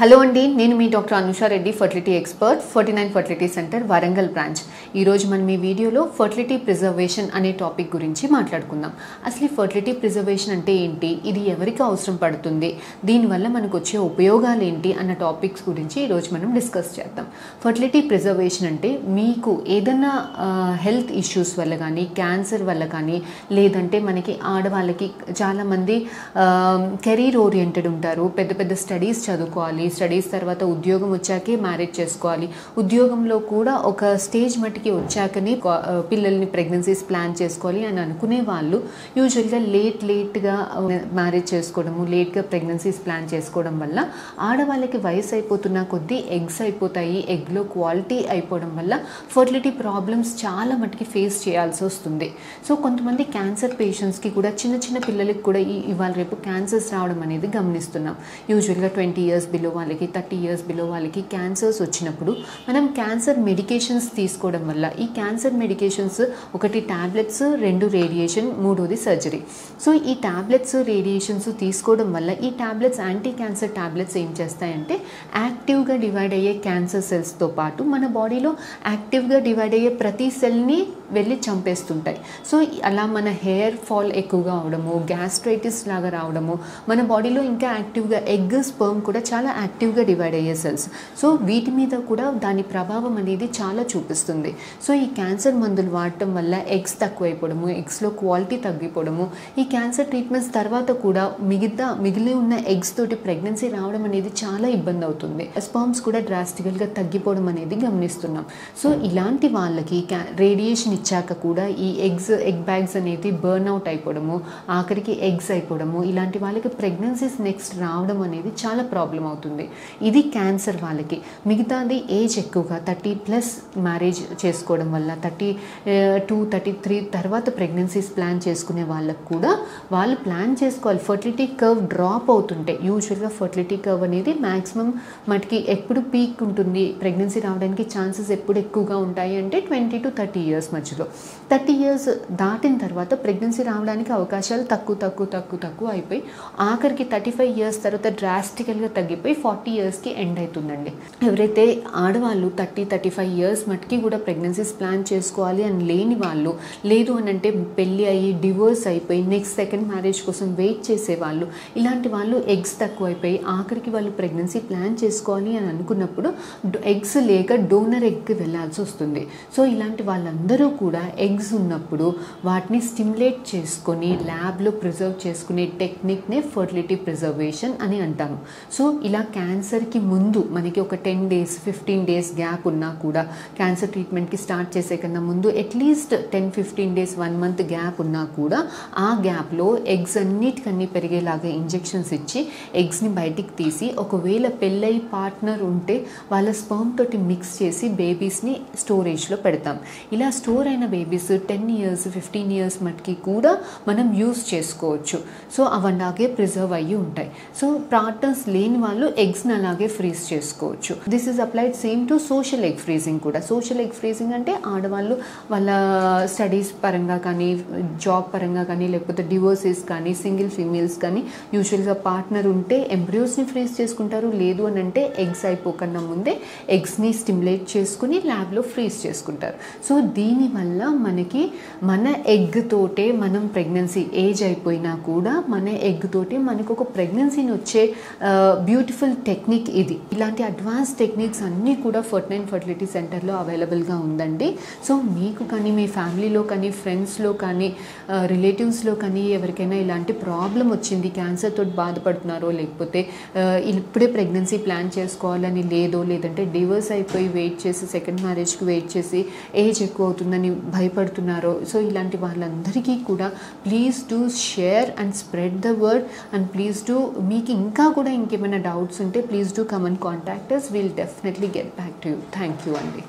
Hello అండి, నేను మీ doctor Anusha Reddy, fertility expert, 49 fertility centre Warangal branch. ఈరోజు మనం ఈ వీడియోలో ఫర్టిలిటీ ప్రిజర్వేషన్ అనే టాపిక్ గురించి మాట్లాడుకుందాం. అసలు ఈ ఫర్టిలిటీ ప్రిజర్వేషన్ అంటే ఏంటి, ఇది ఎవరికి అవసరం పడుతుంది, దీనివల్ల మనకు వచ్చే ఉపయోగాలు ఏంటి అన్న టాపిక్స్ గురించి ఈరోజు మనం డిస్కస్ చేద్దాం. ఫర్టిలిటీ ప్రిజర్వేషన్ అంటే మీకు ఏదైనా హెల్త్ ఇష్యూస్ వల్ల కానీ, క్యాన్సర్ వల్ల కానీ, లేదంటే మనకి ఆడవాళ్ళకి చాలామంది కెరీర్ ఓరియంటెడ్ ఉంటారు, పెద్ద పెద్ద స్టడీస్ చదువుకోవాలి, స్టడీస్ తర్వాత ఉద్యోగం వచ్చాకే మ్యారేజ్ చేసుకోవాలి, ఉద్యోగంలో కూడా ఒక స్టేజ్ మట్టికి వచ్చాకనే పిల్లల్ని ప్రెగ్నెన్సీస్ ప్లాన్ చేసుకోవాలి అని అనుకునే వాళ్ళు యూజువల్గా లేట్గా మ్యారేజ్ చేసుకోవడము, లేట్గా ప్రెగ్నెన్సీస్ ప్లాన్ చేసుకోవడం వల్ల ఆడవాళ్ళకి వయసు అయిపోతున్న కొద్దీ ఎగ్స్ అయిపోతాయి, ఎగ్లో క్వాలిటీ అయిపోవడం వల్ల ఫర్టిలిటీ ప్రాబ్లమ్స్ చాలా మట్టుకి ఫేస్ చేయాల్సి వస్తుంది. సో కొంతమంది క్యాన్సర్ పేషెంట్స్కి కూడా చిన్న చిన్న పిల్లలకి కూడా ఇవాళ రేపు క్యాన్సర్స్ రావడం అనేది గమనిస్తున్నాం. యూజువల్గా 20 years బిలో వాళ్ళకి, 30 years బిలో వాళ్ళకి క్యాన్సర్స్ వచ్చినప్పుడు మనం క్యాన్సర్ మెడికేషన్స్ తీసుకోవడం వల్ల, ఈ క్యాన్సర్ మెడికేషన్స్ ఒకటి టాబ్లెట్స్, 2 రేడియేషన్, 3వది సర్జరీ. సో ఈ టాబ్లెట్స్, రేడియేషన్స్ తీసుకోవడం వల్ల ఈ టాబ్లెట్స్, యాంటీ క్యాన్సర్ టాబ్లెట్స్ ఏం చేస్తాయంటే యాక్టివ్గా డివైడ్ అయ్యే క్యాన్సర్ సెల్స్తో పాటు మన బాడీలో యాక్టివ్గా డివైడ్ అయ్యే ప్రతి సెల్ని వెళ్ళి చంపేస్తుంటాయి. సో అలా మన హెయిర్ ఫాల్ ఎక్కువగా అవడము, గ్యాస్ట్రైటిస్ లాగా రావడము, మన బాడీలో ఇంకా యాక్టివ్గా ఎగ్, స్పర్మ్ కూడా చాలా యాక్టివ్గా డివైడ్ అయ్యే సెల్స్. సో వీటి మీద కూడా దాని ప్రభావం అనేది చాలా చూపిస్తుంది. సో ఈ క్యాన్సర్ మందులు వాడటం వల్ల ఎగ్స్ తక్కువైపోవడము, ఎగ్స్లో క్వాలిటీ తగ్గిపోవడము, ఈ క్యాన్సర్ ట్రీట్మెంట్స్ తర్వాత కూడా మిగిలి ఉన్న ఎగ్స్ తోటి ప్రెగ్నెన్సీ రావడం అనేది చాలా ఇబ్బంది అవుతుంది. స్పర్మ్స్ కూడా డ్రాస్టికల్గా తగ్గిపోవడం అనేది గమనిస్తున్నాం. సో ఇలాంటి వాళ్ళకి రేడియేషన్ ఇచ్చాక కూడా ఈ ఎగ్ బ్యాగ్స్ అనేది బర్న్ అవుట్ అయిపోవడము, ఆఖరికి ఎగ్స్ అయిపోవడము, ఇలాంటి వాళ్ళకి ప్రెగ్నెన్సీస్ నెక్స్ట్ రావడం అనేది చాలా ప్రాబ్లం అవుతుంది. ఇది క్యాన్సర్ వాళ్ళకి. మిగతాది ఏజ్ ఎక్కువగా 30+ మ్యారేజ్ చేసుకోవడం వల్ల, 32, 33 తర్వాత ప్రెగ్నెన్సీస్ ప్లాన్ చేసుకునే వాళ్ళకు కూడా వాళ్ళు ప్లాన్ చేసుకోవాలి. ఫర్టిలిటీ కర్వ్ డ్రాప్ అవుతుంటే, యూజువల్గా ఫర్టిలిటీ కర్వ్ అనేది మ్యాక్సిమం మటుకి ఎప్పుడు పీక్ ఉంటుంది, ప్రెగ్నెన్సీ రావడానికి ఛాన్సెస్ ఎప్పుడు ఎక్కువగా ఉంటాయి అంటే 20 to 30 years మధ్యలో. 30 years దాటిన తర్వాత ప్రెగ్నెన్సీ రావడానికి అవకాశాలు తక్కువ అయిపోయి ఆఖరికి 35 years తర్వాత డ్రాస్టికల్గా తగ్గిపోయి 40 yearsకి ఎండ్ అవుతుందండి. ఎవరైతే ఆడవాళ్ళు 30-35 years మటుకి కూడా ప్రెగ్నెన్సీస్ ప్లాన్ చేసుకోవాలి అని లేని వాళ్ళు, లేదు అని అంటే పెళ్ళి అయ్యి డివోర్స్ అయిపోయి నెక్స్ట్ సెకండ్ మ్యారేజ్ కోసం వెయిట్ చేసేవాళ్ళు, ఇలాంటి వాళ్ళు ఎగ్స్ తక్కువైపోయి ఆఖరికి వాళ్ళు ప్రెగ్నెన్సీ ప్లాన్ చేసుకోవాలి అని అనుకున్నప్పుడు ఎగ్స్ లేక డోనర్ ఎగ్కి వెళ్ళాల్సి వస్తుంది. సో ఇలాంటి వాళ్ళందరూ కూడా ఎగ్స్ ఉన్నప్పుడు వాటిని స్టిమ్యులేట్ చేసుకొని ల్యాబ్లో ప్రిజర్వ్ చేసుకునే టెక్నిక్నే ఫర్టిలిటీ ప్రిజర్వేషన్ అని అంటాము. సో ఇలా క్యాన్సర్కి ముందు మనకి ఒక 10 days 15 days గ్యాప్ ఉన్నా కూడా, క్యాన్సర్ ట్రీట్మెంట్కి స్టార్ట్ చేసే కన్నా ముందు అట్లీస్ట్ 10-15 days 1 month గ్యాప్ ఉన్నా కూడా ఆ గ్యాప్లో ఎగ్స్ అన్నిటికన్నీ పెరిగేలాగా ఇంజెక్షన్స్ ఇచ్చి ఎగ్స్ని బయటికి తీసి, ఒకవేళ పెళ్ళై పార్ట్నర్ ఉంటే వాళ్ళ స్పర్మ్ తోటి మిక్స్ చేసి బేబీస్ని స్టోరేజ్లో పెడతాం. ఇలా స్టోర్ అయిన బేబీస్ 10 years 15 years మటుకి కూడా మనం యూస్ చేసుకోవచ్చు. సో అవలాగే ప్రిజర్వ్ అయ్యి ఉంటాయి. సో పార్ట్నర్స్ లేని వాళ్ళు ఎగ్స్ని అలాగే ఫ్రీజ్ చేసుకోవచ్చు. This is applied same to social egg freezing కూడా. సోషల్ ఎగ్ ఫ్రీజింగ్ అంటే ఆడవాళ్ళు వాళ్ళ స్టడీస్ పరంగా కానీ, జాబ్ పరంగా కానీ, లేకపోతే డివోర్సెస్ కానీ, సింగిల్ ఫీమేల్స్ కానీ యూజువల్గా పార్ట్నర్ ఉంటే ఎంబ్రియోస్ని ఫ్రీజ్ చేసుకుంటారు, లేదు అని అంటే ఎగ్స్ అయిపోకన్నా ముందే ఎగ్స్ని స్టిమ్యులేట్ చేసుకుని ల్యాబ్లో ఫ్రీజ్ చేసుకుంటారు. సో దీనివల్ల మనకి మన ఎగ్ తోటే మనం ప్రెగ్నెన్సీ ఏజ్ అయిపోయినా కూడా మన ఎగ్ తోటే మనకు ఒక ప్రెగ్నెన్సీని వచ్చే బ్యూటిఫుల్ టెక్నిక్ ఇది. ఇలాంటి అడ్వాన్స్ టెక్నిక్స్ అన్నీ కూడా 49 ఫర్టిలిటీ సెంటర్లో అవైలబుల్గా ఉందండి. సో మీకు కానీ, మీ ఫ్యామిలీలో కానీ, ఫ్రెండ్స్లో కానీ, రిలేటివ్స్లో కానీ ఎవరికైనా ఇలాంటి ప్రాబ్లం వచ్చింది, క్యాన్సర్ తోటి బాధపడుతున్నారో, లేకపోతే ఇప్పుడే ప్రెగ్నెన్సీ ప్లాన్ చేసుకోవాలని లేదో, లేదంటే డివోర్స్ అయిపోయి వెయిట్ చేసి సెకండ్ మ్యారేజ్కి వెయిట్ చేసి ఏజ్ ఎక్కువ అవుతుందని భయపడుతున్నారో, సో ఇలాంటి వాళ్ళందరికీ కూడా please do share and spread the word and please do, మీకు ఇంకా కూడా ఇంకేమైనా డౌట్స్ ఉంటే please do come and contact us. We'll definitely get back to you. Thank you అండి.